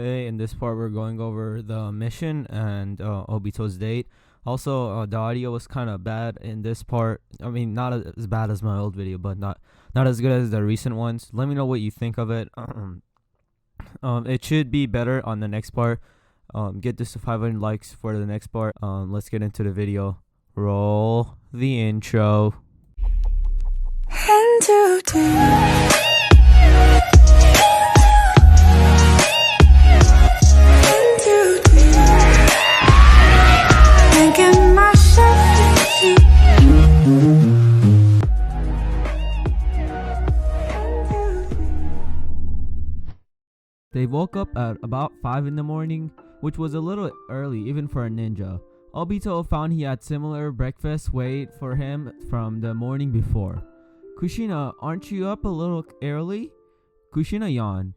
Today in this part we're going over the mission and Obito's date. Also, the audio was kind of bad in this part. I mean, not as bad as my old video, but not as good as the recent ones. Let me know what you think of it. It should be better on the next part. Get this to 500 likes for the next part. Let's get into the video. Roll the intro. And today They woke up at about 5 in the morning, which was a little early even for a ninja. Obito found he had similar breakfast wait for him from the morning before. Kushina, aren't you up a little early? Kushina yawned.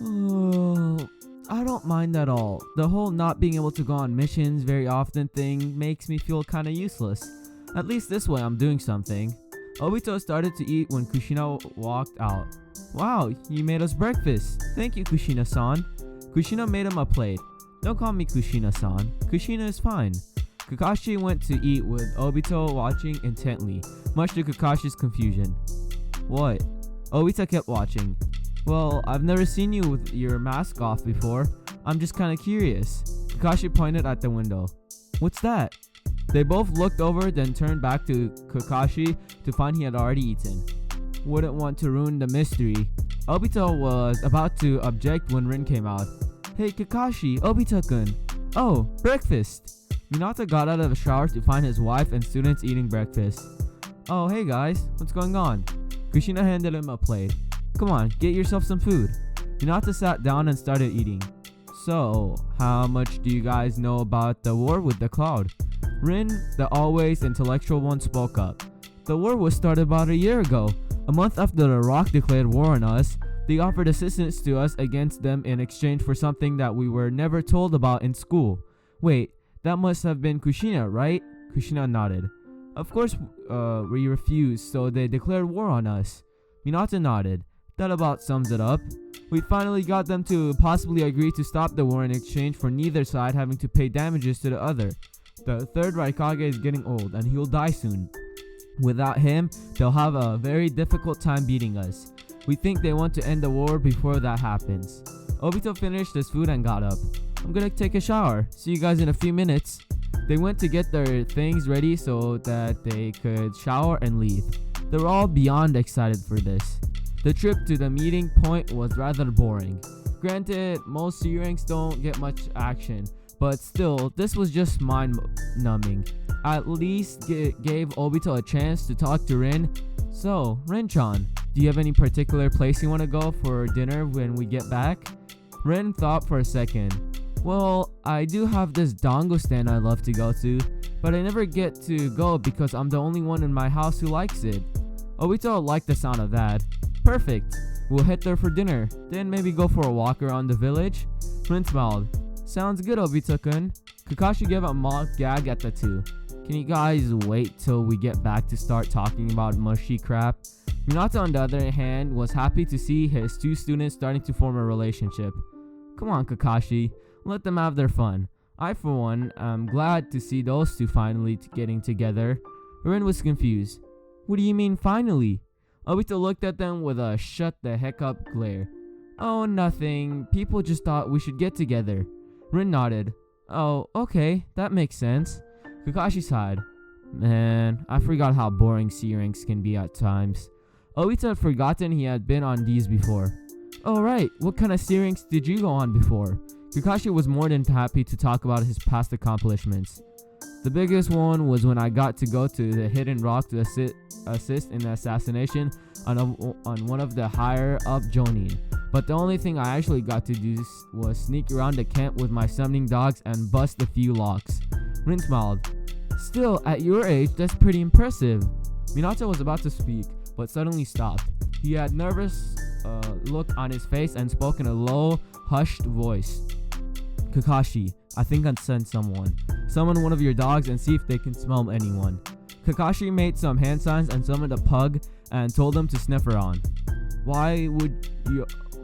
Oh, I don't mind at all. The whole not being able to go on missions very often thing makes me feel kinda useless. At least this way I'm doing something. Obito started to eat when Kushina walked out. Wow, you made us breakfast. Thank you, Kushina-san. Kushina made him a plate. Don't call me Kushina-san. Kushina is fine. Kakashi went to eat with Obito watching intently, much to Kakashi's confusion. What? Obito kept watching. Well, I've never seen you with your mask off before. I'm just kinda curious. Kakashi pointed at the window. What's that? They both looked over, then turned back to Kakashi to find he had already eaten. Wouldn't want to ruin the mystery. Obito was about to object when Rin came out. Hey Kakashi, Obito-kun. Oh, breakfast. Minato got out of the shower to find his wife and students eating breakfast. Oh, hey guys, what's going on? Kushina handed him a plate. Come on, get yourself some food. Minato sat down and started eating. So, how much do you guys know about the war with the cloud? Rin, the always intellectual one, spoke up. The war was started about a year ago. A month after the Rock declared war on us, they offered assistance to us against them in exchange for something that we were never told about in school. Wait, that must have been Kushina, right? Kushina nodded. Of course, we refused, so they declared war on us. Minato nodded. That about sums it up. We finally got them to possibly agree to stop the war in exchange for neither side having to pay damages to the other. The third Hokage is getting old, and he'll die soon. Without him, they'll have a very difficult time beating us. We think they want to end the war before that happens. Obito finished his food and got up. I'm gonna take a shower. See you guys in a few minutes. They went to get their things ready so that they could shower and leave. They were all beyond excited for this. The trip to the meeting point was rather boring. Granted, most C ranks don't get much action, but still, this was just mind-numbing. At least gave Obito a chance to talk to Rin. So, Rin-chan, do you have any particular place you want to go for dinner when we get back? Rin thought for a second. Well, I do have this dango stand I love to go to, but I never get to go because I'm the only one in my house who likes it. Obito liked the sound of that. Perfect. We'll head there for dinner, then maybe go for a walk around the village. Rin smiled. Sounds good, Obito-kun. Kakashi gave a mock gag at the two. Can you guys wait till we get back to start talking about mushy crap? Minato, on the other hand, was happy to see his two students starting to form a relationship. Come on, Kakashi. Let them have their fun. I, for one, am glad to see those two finally getting together. Rin was confused. What do you mean, finally? Obito looked at them with a shut the heck up glare. Oh, nothing. People just thought we should get together. Rin nodded. Oh, okay. That makes sense. Kakashi sighed. Man, I forgot how boring C ranks can be at times. Obito had forgotten he had been on these before. Oh right, what kind of C ranks did you go on before? Kakashi was more than happy to talk about his past accomplishments. The biggest one was when I got to go to the Hidden Rock to assist in the assassination on one of the higher up Jonin. But the only thing I actually got to do was sneak around the camp with my summoning dogs and bust a few locks. Rin smiled. Still, at your age, that's pretty impressive. Minato was about to speak, but suddenly stopped. He had nervous look on his face and spoke in a low, hushed voice. Kakashi, I think I'd send someone. Summon one of your dogs and see if they can smell anyone. Kakashi made some hand signs and summoned a pug and told them to sniff around. Why would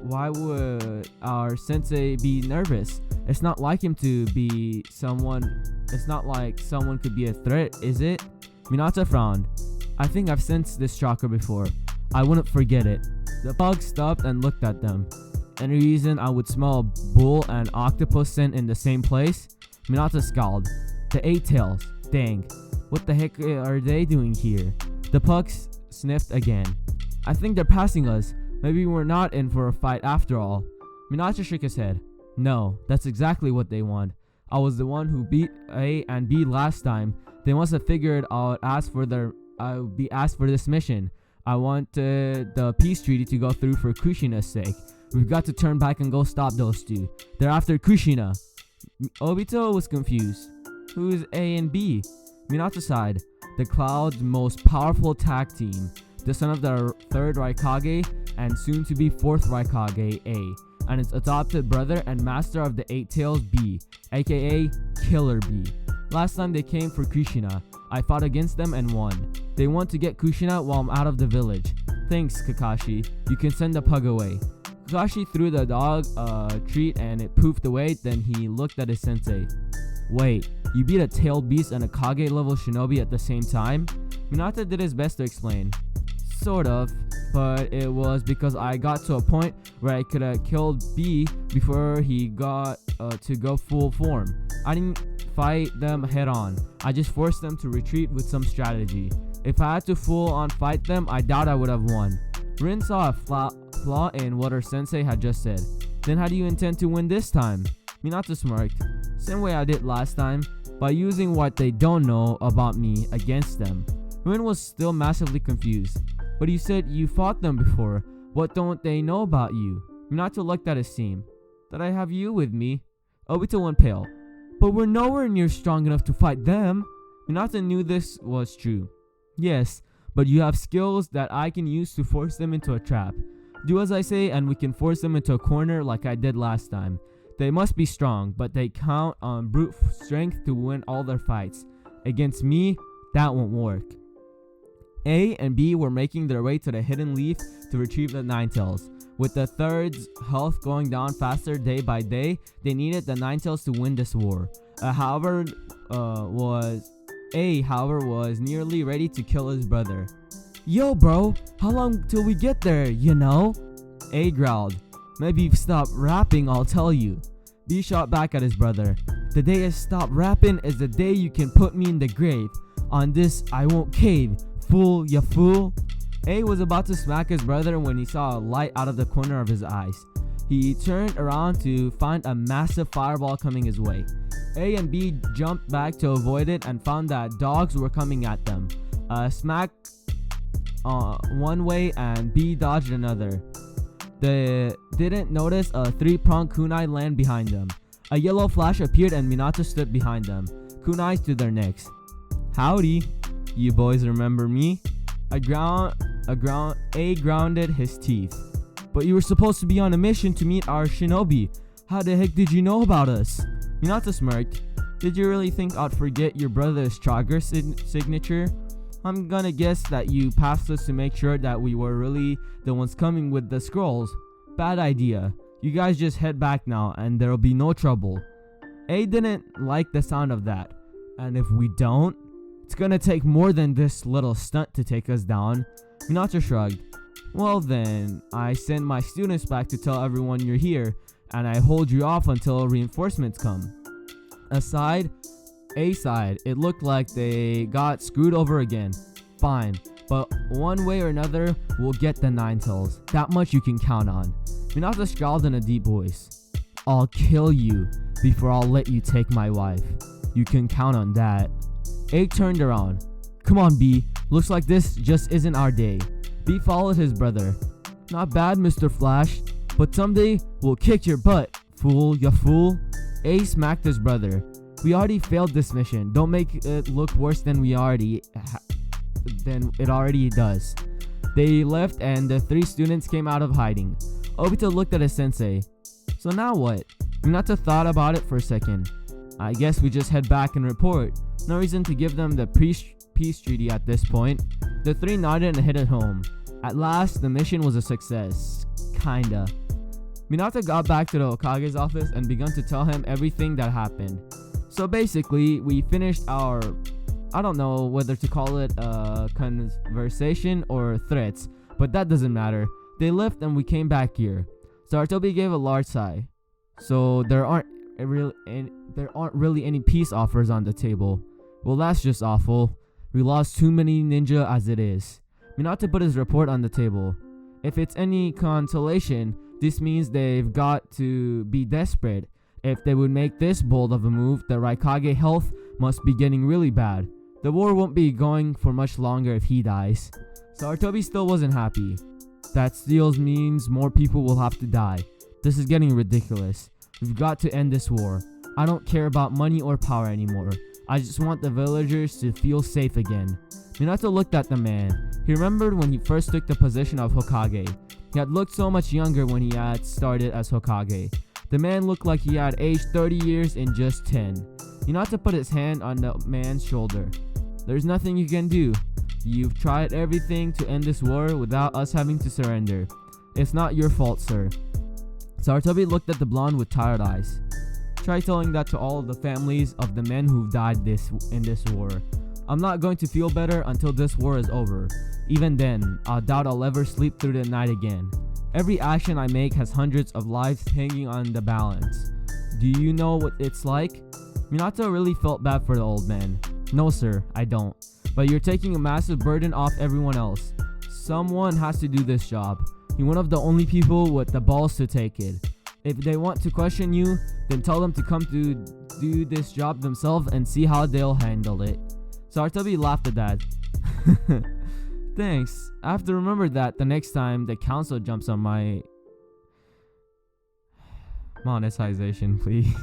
why would our sensei be nervous? It's not like him to be someone. It's not like someone could be a threat, is it? Minato frowned. I think I've sensed this chakra before. I wouldn't forget it. The pug stopped and looked at them. Any reason I would smell a bull and octopus scent in the same place? Minato scowled. The 8 tails. Dang. What the heck are they doing here? The pugs sniffed again. I think they're passing us. Maybe we're not in for a fight after all. Minato shook his head. No, that's exactly what they want. I was the one who beat A and B last time. They must have figured I would be asked for this mission. I want the peace treaty to go through for Kushina's sake. We've got to turn back and go stop those two. They're after Kushina. Obito was confused. Who's A and B? Minato sighed. The Cloud's most powerful tag team. The son of the 3rd Raikage and soon to be 4th Raikage, A, and its adopted brother and master of the 8 Tails, B, aka Killer B. Last time they came for Kushina, I fought against them and won. They want to get Kushina while I'm out of the village. Thanks, Kakashi. You can send the pug away. Kakashi threw the dog a treat and it poofed away, then he looked at his sensei. Wait, you beat a tailed beast and a Kage level shinobi at the same time? Minato did his best to explain. Sort of, but it was because I got to a point where I could have killed B before he got to go full form. I didn't fight them head on. I just forced them to retreat with some strategy. If I had to full on fight them, I doubt I would have won. Rin saw a flaw in what her sensei had just said. Then how do you intend to win this time? Minato smirked. Same way I did last time, by using what they don't know about me against them. Rin was still massively confused. But you said you fought them before. What don't they know about you? Minato looked at his team. That I have you with me. Obito went pale. But we're nowhere near strong enough to fight them. Minato knew this was true. Yes, but you have skills that I can use to force them into a trap. Do as I say and we can force them into a corner like I did last time. They must be strong, but they count on brute strength to win all their fights. Against me, that won't work. A and B were making their way to the hidden leaf to retrieve the 9 tails. With the 3rd's health going down faster day by day, they needed the 9 tails to win this war. However, was nearly ready to kill his brother. Yo bro, how long till we get there, you know? A growled. Maybe if you stop rapping, I'll tell you. B shot back at his brother. The day I stop rapping is the day you can put me in the grave. On this, I won't cave. Fool, ya fool. A was about to smack his brother when he saw a light out of the corner of his eyes. He turned around to find a massive fireball coming his way. A and B jumped back to avoid it and found that dogs were coming at them. Smack one way and B dodged another. They didn't notice a 3-pronged kunai land behind them. A yellow flash appeared and Minato stood behind them, kunais to their necks. Howdy, you boys remember me? A grounded his teeth. But you were supposed to be on a mission to meet our shinobi. How the heck did you know about us? Minato smirked. Did you really think I'd forget your brother's chakra signature? I'm gonna guess that you passed us to make sure that we were really the ones coming with the scrolls. Bad idea. You guys just head back now and there'll be no trouble. A didn't like the sound of that. And if we don't, it's gonna take more than this little stunt to take us down. Minato shrugged. Well then, I send my students back to tell everyone you're here, and I hold you off until reinforcements come. A side, it looked like they got screwed over again. Fine, but one way or another, we'll get the 9 tails. That much you can count on. Minato scowled in a deep voice. I'll kill you before I'll let you take my wife. You can count on that. A turned around. Come on, B. Looks like this just isn't our day. B followed his brother. Not bad, Mr. Flash, but someday we'll kick your butt, fool, ya fool. A smacked his brother. We already failed this mission. Don't make it look worse than it already does. They left and the 3 students came out of hiding. Obito looked at his sensei. So now what? Minato thought about it for a second. I guess we just head back and report. No reason to give them the peace treaty at this point. The 3 nodded and headed home. At last, the mission was a success. Kinda. Minato got back to the Hokage's office and began to tell him everything that happened. So basically, we finished our, I don't know whether to call it a conversation or threats, but that doesn't matter. They left and we came back here. Sarutobi gave a large sigh. So there aren't really any peace offers on the table. Well, that's just awful. We lost too many ninja as it is. Minato put his report on the table. If it's any consolation, this means they've got to be desperate. If they would make this bold of a move, the Raikage health must be getting really bad. The war won't be going for much longer if he dies. Sarutobi still wasn't happy. That still means more people will have to die. This is getting ridiculous. We've got to end this war. I don't care about money or power anymore. I just want the villagers to feel safe again. Minato looked at the man. He remembered when he first took the position of Hokage. He had looked so much younger when he had started as Hokage. The man looked like he had aged 30 years in just 10. Minato put his hand on the man's shoulder. There's nothing you can do. You've tried everything to end this war without us having to surrender. It's not your fault, sir. Sarutobi looked at the blonde with tired eyes. Try telling that to all of the families of the men who've died in this war. I'm not going to feel better until this war is over. Even then, I doubt I'll ever sleep through the night again. Every action I make has hundreds of lives hanging on the balance. Do you know what it's like? Minato really felt bad for the old man. No sir, I don't. But you're taking a massive burden off everyone else. Someone has to do this job. You're one of the only people with the balls to take it. If they want to question you, then tell them to come to do this job themselves and see how they'll handle it. Sarutobi laughed at that. Thanks. I have to remember that the next time the council jumps on my monetization, please.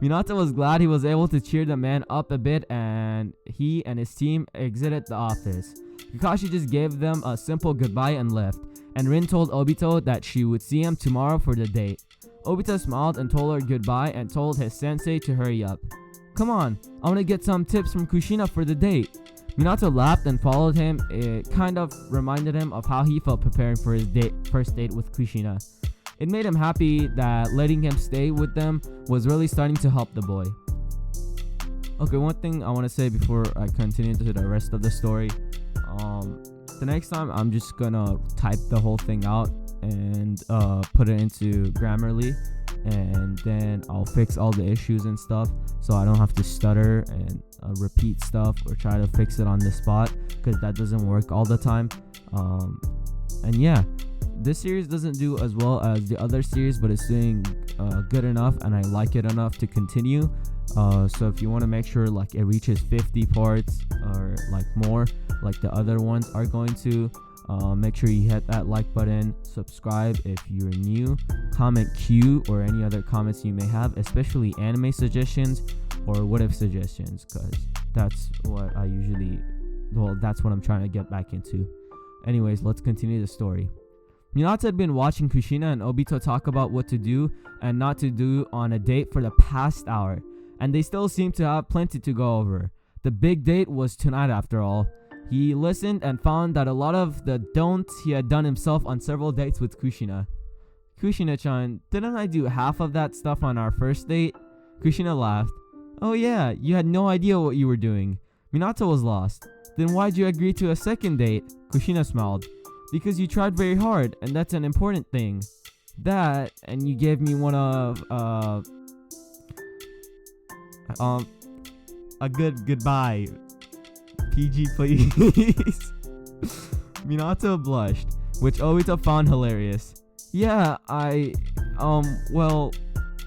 Minato was glad he was able to cheer the man up a bit, and he and his team exited the office. Kakashi just gave them a simple goodbye and left, and Rin told Obito that she would see him tomorrow for the date. Obito smiled and told her goodbye and told his sensei to hurry up. Come on, I want to get some tips from Kushina for the date. Minato laughed and followed him. It kind of reminded him of how he felt preparing for his first date with Kushina. It made him happy that letting him stay with them was really starting to help the boy. Okay, one thing I want to say before I continue to the rest of the story. The next time I'm just gonna type the whole thing out and put it into Grammarly, and then I'll fix all the issues and stuff so I don't have to stutter and repeat stuff or try to fix it on the spot, because that doesn't work all the time. And yeah, this series doesn't do as well as the other series, but it's doing good enough and I like it enough to continue. So if you want to make sure like it reaches 50 parts or like more like the other ones are going to, make sure you hit that like button, subscribe if you're new, comment Q or any other comments you may have, especially anime suggestions or what if suggestions, because that's what that's what I'm trying to get back into. Anyways, let's continue the story. Minato had been watching Kushina and Obito talk about what to do and not to do on a date for the past hour, and they still seemed to have plenty to go over. The big date was tonight after all. He listened and found that a lot of the don'ts he had done himself on several dates with Kushina. Kushina-chan, didn't I do half of that stuff on our first date? Kushina laughed. Oh yeah, you had no idea what you were doing. Minato was lost. Then why'd you agree to a second date? Kushina smiled. Because you tried very hard, and that's an important thing. That, and you gave me one of, a good goodbye. PG, please. Minato blushed, which Obito found hilarious. Yeah, well,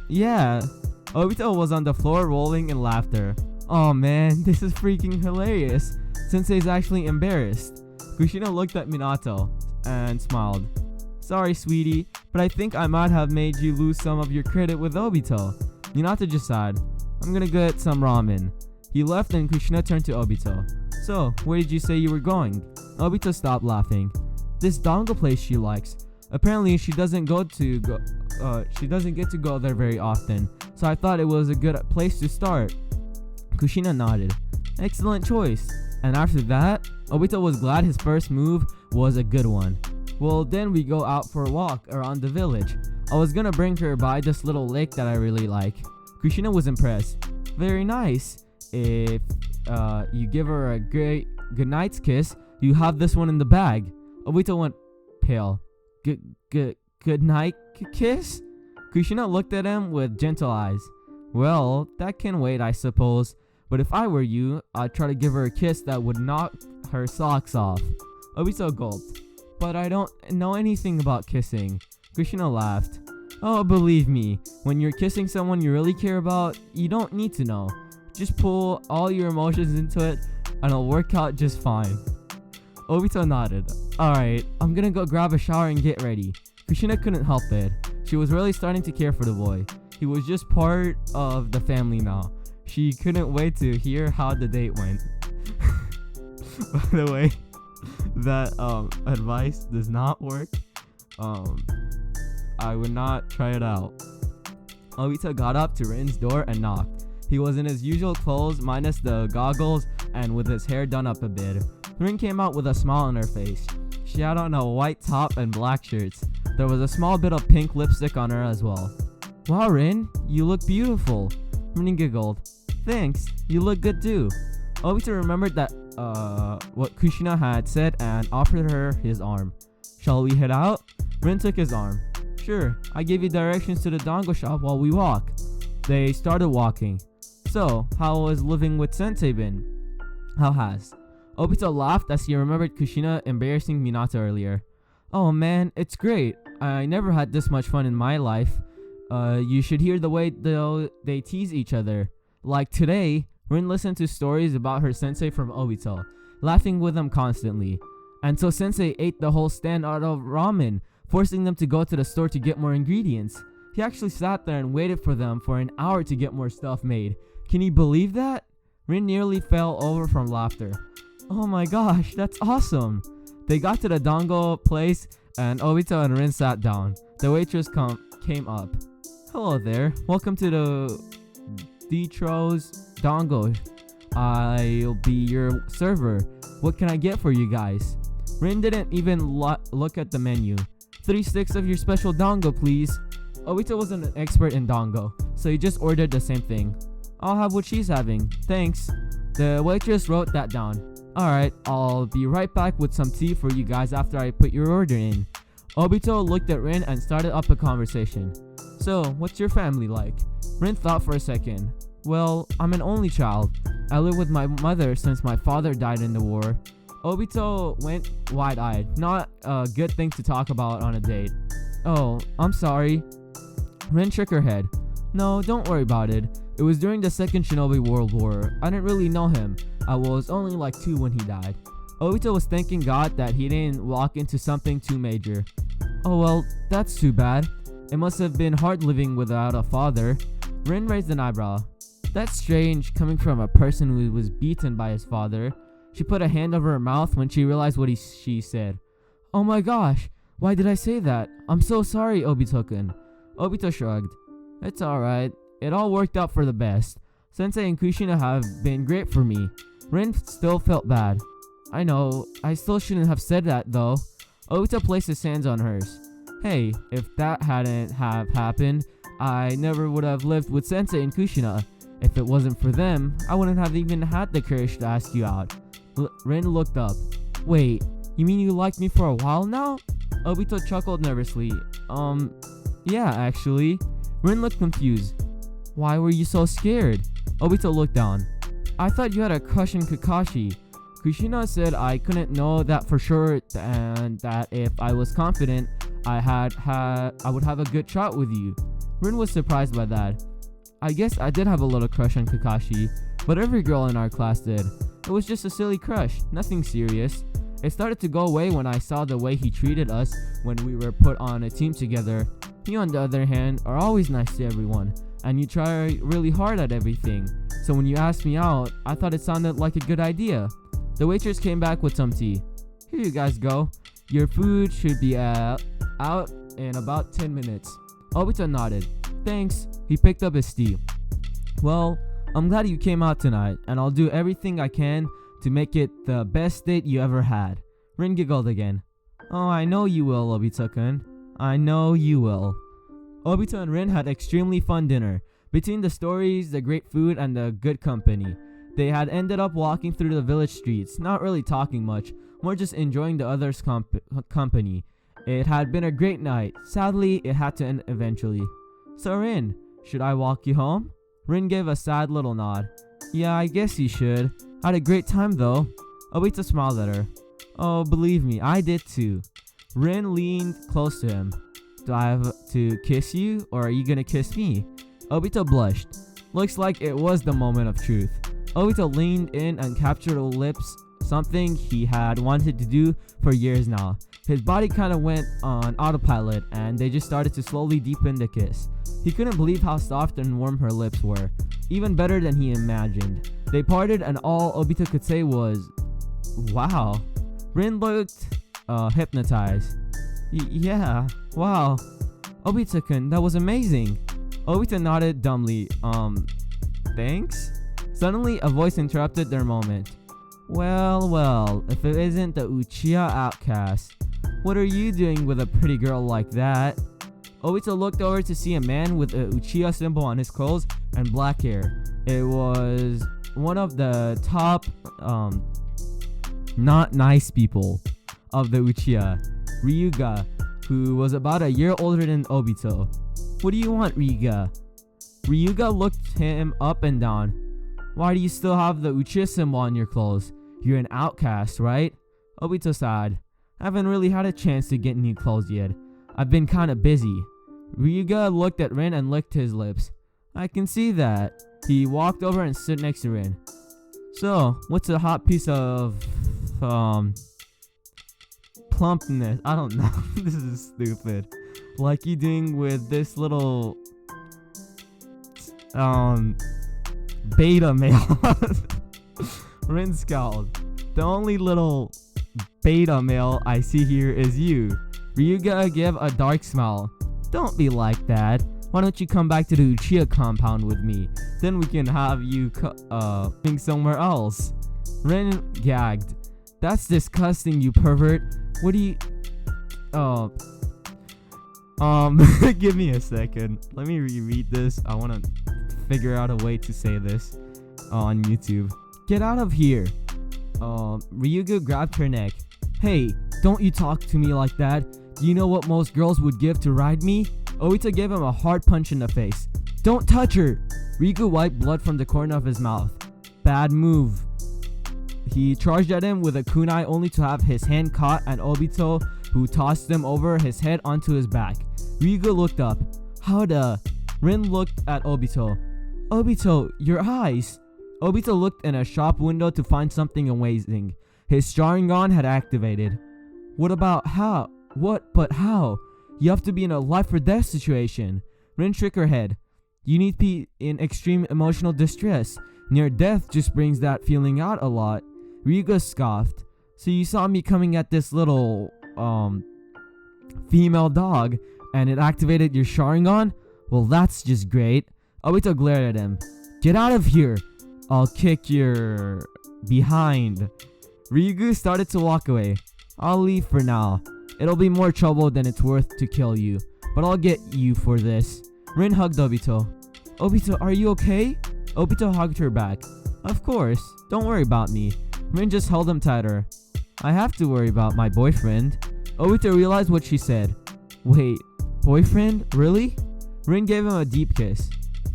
yeah. Obito was on the floor rolling in laughter. Oh man, this is freaking hilarious. Sensei's actually embarrassed. Kushina looked at Minato and smiled. Sorry, sweetie, but I think I might have made you lose some of your credit with Obito. Minato just sighed. I'm gonna get some ramen. He left and Kushina turned to Obito. So, where did you say you were going? Obito stopped laughing. This dango place she likes. Apparently she doesn't get to go there very often, so I thought it was a good place to start. Kushina nodded. Excellent choice. And after that, Obito was glad his first move was a good one. Well, then we go out for a walk around the village. I was gonna bring her by this little lake that I really like. Kushina was impressed. Very nice. If you give her a great goodnight's kiss, you have this one in the bag. Obito went pale. Good night kiss? Kushina looked at him with gentle eyes. Well, that can wait, I suppose. But if I were you, I'd try to give her a kiss that would knock her socks off. Obito gulped. But I don't know anything about kissing. Kushina laughed. Oh, believe me, when you're kissing someone you really care about, you don't need to know. Just pull all your emotions into it and it'll work out just fine. Obito nodded. Alright, I'm gonna go grab a shower and get ready. Kushina couldn't help it. She was really starting to care for the boy. He was just part of the family now. She couldn't wait to hear how the date went. By the way, that advice does not work. I would not try it out. Obito got up to Rin's door and knocked. He was in his usual clothes minus the goggles and with his hair done up a bit. Rin came out with a smile on her face. She had on a white top and black shirts. There was a small bit of pink lipstick on her as well. Wow, Rin, you look beautiful. Rin giggled. Thanks, you look good too. Obito remembered that what Kushina had said and offered her his arm. Shall we head out? Rin took his arm. Sure, I gave you directions to the dango shop while we walk. They started walking. So, how has living with Sensei been? How has? Obito laughed as he remembered Kushina embarrassing Minato earlier. Oh man, it's great. I never had this much fun in my life. You should hear the way they tease each other. Like today, Rin listened to stories about her sensei from Obito, laughing with him constantly. And so Sensei ate the whole stand out of ramen, forcing them to go to the store to get more ingredients. He actually sat there and waited for them for an hour to get more stuff made. Can you believe that? Rin nearly fell over from laughter. Oh my gosh, that's awesome. They got to the dango place and Obito and Rin sat down. The waitress came up. Hello there, welcome to the Detro's Dango. I'll be your server. What can I get for you guys? Rin didn't even look at the menu. 3 sticks of your special dango, please. Obito wasn't an expert in dango, so he just ordered the same thing. I'll have what she's having, thanks. The waitress wrote that down. Alright, I'll be right back with some tea for you guys after I put your order in. Obito looked at Rin and started up a conversation. So, what's your family like? Rin thought for a second. Well, I'm an only child. I live with my mother since my father died in the war. Obito went wide-eyed. Not a good thing to talk about on a date. Oh, I'm sorry. Rin shook her head. No, don't worry about it. It was during the Second Shinobi World War. I didn't really know him. I was only like 2 when he died. Obito was thanking God that he didn't walk into something too major. Oh well, that's too bad. It must have been hard living without a father. Rin raised an eyebrow. That's strange coming from a person who was beaten by his father. She put a hand over her mouth when she realized what she said. Oh my gosh, why did I say that? I'm so sorry, Obito-kun. Obito shrugged. It's alright. It all worked out for the best. Sensei and Kushina have been great for me. Rin still felt bad. I know, I still shouldn't have said that though. Obito placed his hands on hers. Hey, if that hadn't have happened, I never would have lived with Sensei and Kushina. If it wasn't for them, I wouldn't have even had the courage to ask you out. Rin looked up. Wait, you mean you liked me for a while now? Obito chuckled nervously. Yeah, actually. Rin looked confused. Why were you so scared? Obito looked down. I thought you had a crush on Kakashi. Kushina said I couldn't know that for sure and that if I was confident, I would have a good shot with you. Rin was surprised by that. I guess I did have a little crush on Kakashi, but every girl in our class did. It was just a silly crush, nothing serious. It started to go away when I saw the way he treated us when we were put on a team together. You, on the other hand, are always nice to everyone, and you try really hard at everything. So when you asked me out, I thought it sounded like a good idea. The waitress came back with some tea. Here you guys go. Your food should be out in about 10 minutes. Obito nodded. Thanks. He picked up his tea. Well, I'm glad you came out tonight, and I'll do everything I can to make it the best date you ever had. Rin giggled again. Oh, I know you will, Obito-kun. I know you will. Obito and Rin had extremely fun dinner. Between the stories, the great food, and the good company, they had ended up walking through the village streets, not really talking much, more just enjoying the others' company. It had been a great night. Sadly, it had to end eventually. So Rin, should I walk you home? Rin gave a sad little nod. Yeah, I guess you should. Had a great time though. Obito smiled at her. Oh, believe me, I did too. Rin leaned close to him. Do I have to kiss you, or are you gonna kiss me? Obito blushed. Looks like it was the moment of truth. Obito leaned in and captured her lips, something he had wanted to do for years now. His body kind of went on autopilot, and they just started to slowly deepen the kiss. He couldn't believe how soft and warm her lips were, even better than he imagined. They parted, and all Obito could say was, wow. Rin looked hypnotized. Yeah, wow. Obito-kun, that was amazing. Obito nodded dumbly. Thanks? Suddenly, a voice interrupted their moment. Well, if it isn't the Uchiha outcast. What are you doing with a pretty girl like that? Obito looked over to see a man with a Uchiha symbol on his clothes and black hair. It was one of the top, not nice people of the Uchiha, Ryuga, who was about a year older than Obito. What do you want, Ryuga? Ryuga looked him up and down. Why do you still have the Uchiha symbol on your clothes? You're an outcast, right? Obito sighed. I haven't really had a chance to get new clothes yet. I've been kinda busy. Ryuga looked at Rin and licked his lips. I can see that. He walked over and stood next to Rin. So, what's a hot piece of, plumpness? I don't know. This is stupid. Like you doing with this little, beta male. Rin scowled. The only little beta male I see here is you. Ryuga gave a dark smile. Don't be like that. Why don't you come back to the Uchiha compound with me? Then we can have you think somewhere else. Rin gagged. That's disgusting, you pervert. What do you... give me a second. Let me reread this. I want to figure out a way to say this on YouTube. Get out of here. Ryuga grabbed her neck. Hey, don't you talk to me like that. Do you know what most girls would give to ride me? Obito gave him a hard punch in the face. Don't touch her! Ryuga wiped blood from the corner of his mouth. Bad move. He charged at him with a kunai only to have his hand caught and Obito, who tossed him over his head onto his back. Ryuga looked up. How the... Rin looked at Obito. Obito, your eyes! Obito looked in a shop window to find something amazing. His Sharingan had activated. What about how? What but how? You have to be in a life or death situation. Rin shook her head. You need to be in extreme emotional distress. Near death just brings that feeling out a lot. Ryuga scoffed. So you saw me coming at this little, female dog, and it activated your Sharingan? Well, that's just great. Obito glared at him. Get out of here! I'll kick your... behind. Ryuga started to walk away. I'll leave for now. It'll be more trouble than it's worth to kill you, but I'll get you for this. Rin hugged Obito. Obito, are you okay? Obito hugged her back. Of course, don't worry about me. Rin just held him tighter. I have to worry about my boyfriend. Obito realized what she said. Wait, boyfriend? Really? Rin gave him a deep kiss.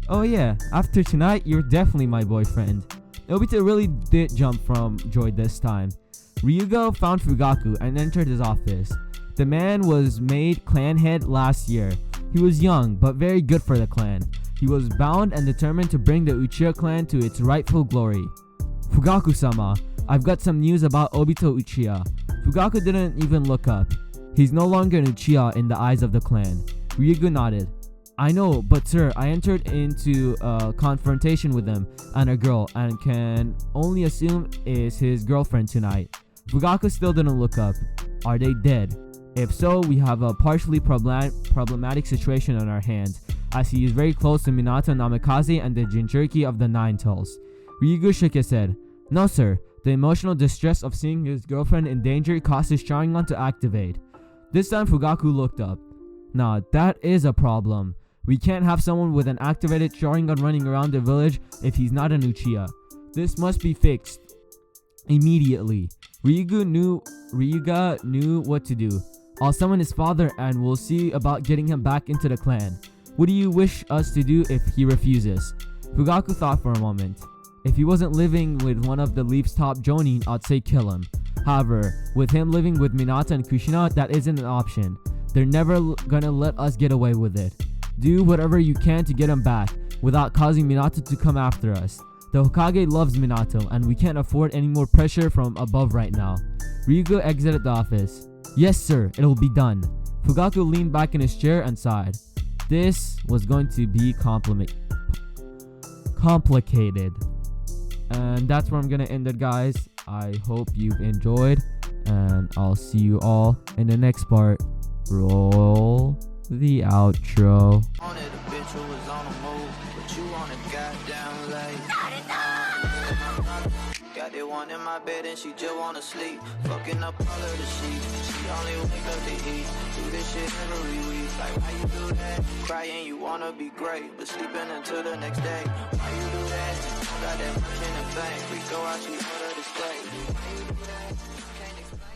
Oh yeah, after tonight, you're definitely my boyfriend. Obito really did jump from joy this time. Ryuga found Fugaku and entered his office. The man was made clan head last year. He was young, but very good for the clan. He was bound and determined to bring the Uchiha clan to its rightful glory. Fugaku-sama, I've got some news about Obito Uchiha. Fugaku didn't even look up. He's no longer an Uchiha in the eyes of the clan. Ryuga nodded. I know, but sir, I entered into a confrontation with him and a girl and can only assume is his girlfriend tonight. Fugaku still didn't look up. Are they dead? If so, we have a partially problematic situation on our hands, as he is very close to Minato Namikaze and the Jinchuriki of the Nine Tails. Ryuga shook his head. No sir, the emotional distress of seeing his girlfriend in danger caused his Sharingan to activate. This time Fugaku looked up. Nah, that is a problem. We can't have someone with an activated Sharingan running around the village if he's not an Uchiha. This must be fixed immediately. Ryuga knew what to do. I'll summon his father and we'll see about getting him back into the clan. What do you wish us to do if he refuses? Fugaku thought for a moment. If he wasn't living with one of the Leaf's top jonin, I'd say kill him. However, with him living with Minato and Kushina, that isn't an option. They're never gonna let us get away with it. Do whatever you can to get him back, without causing Minato to come after us. The Hokage loves Minato, and we can't afford any more pressure from above right now. Ryuga exited the office. Yes sir, it'll be done. Fugaku leaned back in his chair and sighed. This was going to be complicated. And that's where I'm gonna end it, guys. I hope you've enjoyed, and I'll see you all in the next part. Roll the outro. Got that one in my bed and she just wanna sleep. Fucking up all of the sheets. She only wake up to eat. Do this shit every week. Like why you do that? Crying you wanna be great, but sleeping until the next day. Why you do that? Got that much in the bank. We go out, she order the steak. Why you do that? Can't explain.